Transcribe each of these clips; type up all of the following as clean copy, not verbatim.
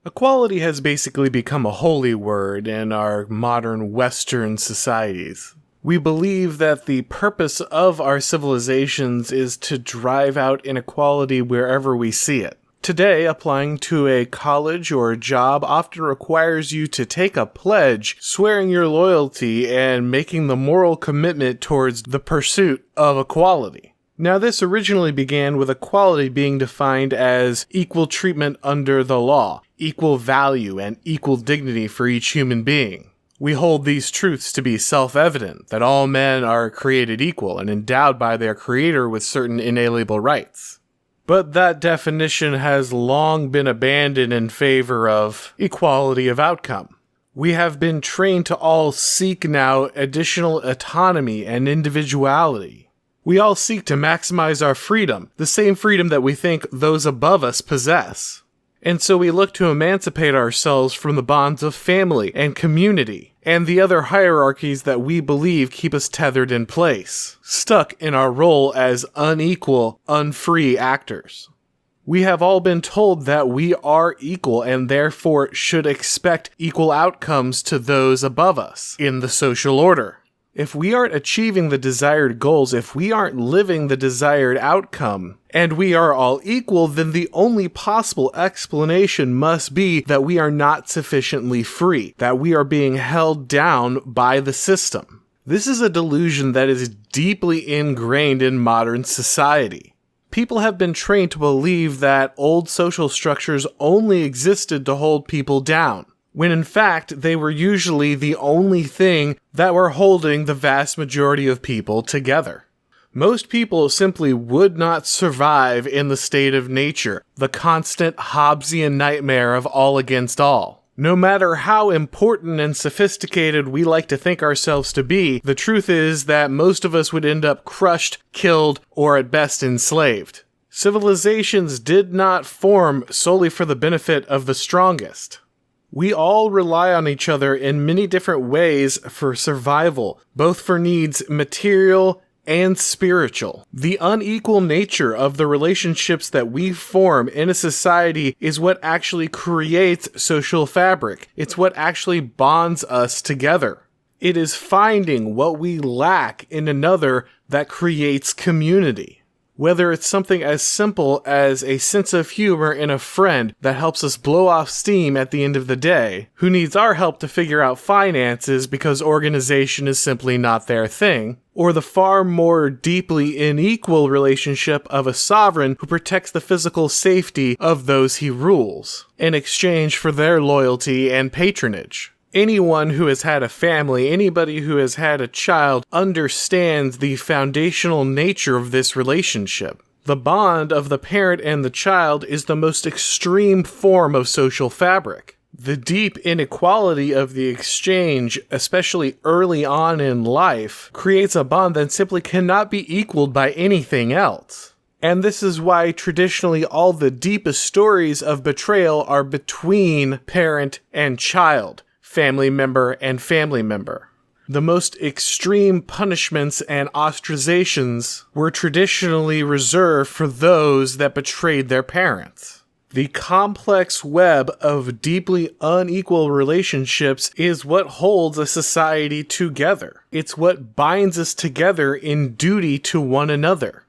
Equality has basically become a holy word in our modern Western societies. We believe that the purpose of our civilizations is to drive out inequality wherever we see it. Today, applying to a college or a job often requires you to take a pledge, swearing your loyalty and making the moral commitment towards the pursuit of equality. Now, this originally began with equality being defined as equal treatment under the law, equal value, and equal dignity for each human being. We hold these truths to be self-evident, that all men are created equal and endowed by their Creator with certain inalienable rights. But that definition has long been abandoned in favor of equality of outcome. We have been trained to all seek now additional autonomy and individuality. We all seek to maximize our freedom, the same freedom that we think those above us possess. And so we look to emancipate ourselves from the bonds of family and community, and the other hierarchies that we believe keep us tethered in place, stuck in our role as unequal, unfree actors. We have all been told that we are equal and therefore should expect equal outcomes to those above us in the social order. If we aren't achieving the desired goals, if we aren't living the desired outcome, and we are all equal, then the only possible explanation must be that we are not sufficiently free, that we are being held down by the system. This is a delusion that is deeply ingrained in modern society. People have been trained to believe that old social structures only existed to hold people down, when in fact they were usually the only thing that were holding the vast majority of people together. Most people simply would not survive in the state of nature, the constant Hobbesian nightmare of all against all. No matter how important and sophisticated we like to think ourselves to be, the truth is that most of us would end up crushed, killed, or at best enslaved. Civilizations did not form solely for the benefit of the strongest. We all rely on each other in many different ways for survival, both for needs material and spiritual. The unequal nature of the relationships that we form in a society is what actually creates social fabric. It's what actually bonds us together. It is finding what we lack in another that creates community. Whether it's something as simple as a sense of humor in a friend that helps us blow off steam at the end of the day, who needs our help to figure out finances because organization is simply not their thing, or the far more deeply unequal relationship of a sovereign who protects the physical safety of those he rules, in exchange for their loyalty and patronage. Anyone who has had a family, anybody who has had a child, understands the foundational nature of this relationship. The bond of the parent and the child is the most extreme form of social fabric. The deep inequality of the exchange, especially early on in life, creates a bond that simply cannot be equaled by anything else. And this is why traditionally all the deepest stories of betrayal are between parent and child, family member and family member. The most extreme punishments and ostracizations were traditionally reserved for those that betrayed their parents. The complex web of deeply unequal relationships is what holds a society together. It's what binds us together in duty to one another.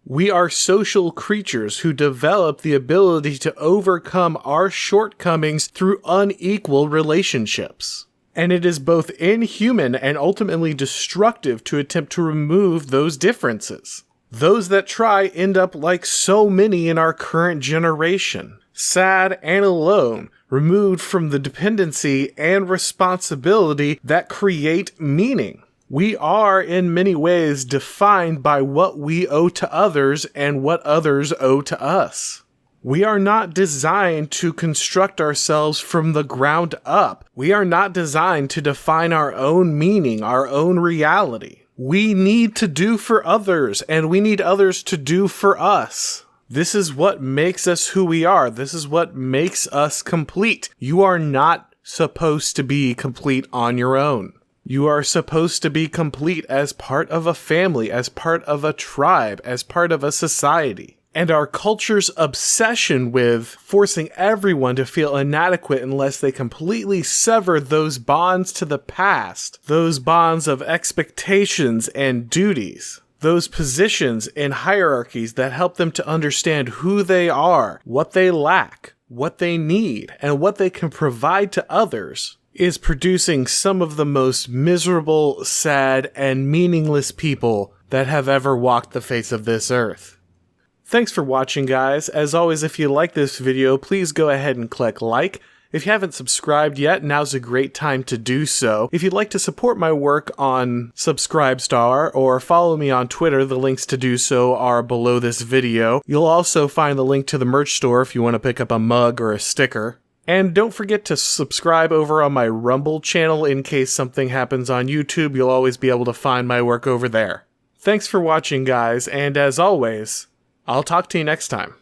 We are social creatures who develop the ability to overcome our shortcomings through unequal relationships. And it is both inhuman and ultimately destructive to attempt to remove those differences. Those that try end up like so many in our current generation, sad and alone, removed from the dependency and responsibility that create meaning. We are, in many ways, defined by what we owe to others and what others owe to us. We are not designed to construct ourselves from the ground up. We are not designed to define our own meaning, our own reality. We need to do for others, and we need others to do for us. This is what makes us who we are. This is what makes us complete. You are not supposed to be complete on your own. You are supposed to be complete as part of a family, as part of a tribe, as part of a society. And our culture's obsession with forcing everyone to feel inadequate unless they completely sever those bonds to the past, those bonds of expectations and duties, those positions in hierarchies that help them to understand who they are, what they lack, what they need, and what they can provide to others, is producing some of the most miserable, sad, and meaningless people that have ever walked the face of this earth. Thanks for watching, guys. As always, if you like this video, please go ahead and click like. If you haven't subscribed yet, now's a great time to do so. If you'd like to support my work on Subscribestar or follow me on Twitter, the links to do so are below this video. You'll also find the link to the merch store if you want to pick up a mug or a sticker. And don't forget to subscribe over on my Rumble channel in case something happens on YouTube. You'll always be able to find my work over there. Thanks for watching, guys, and as always, I'll talk to you next time.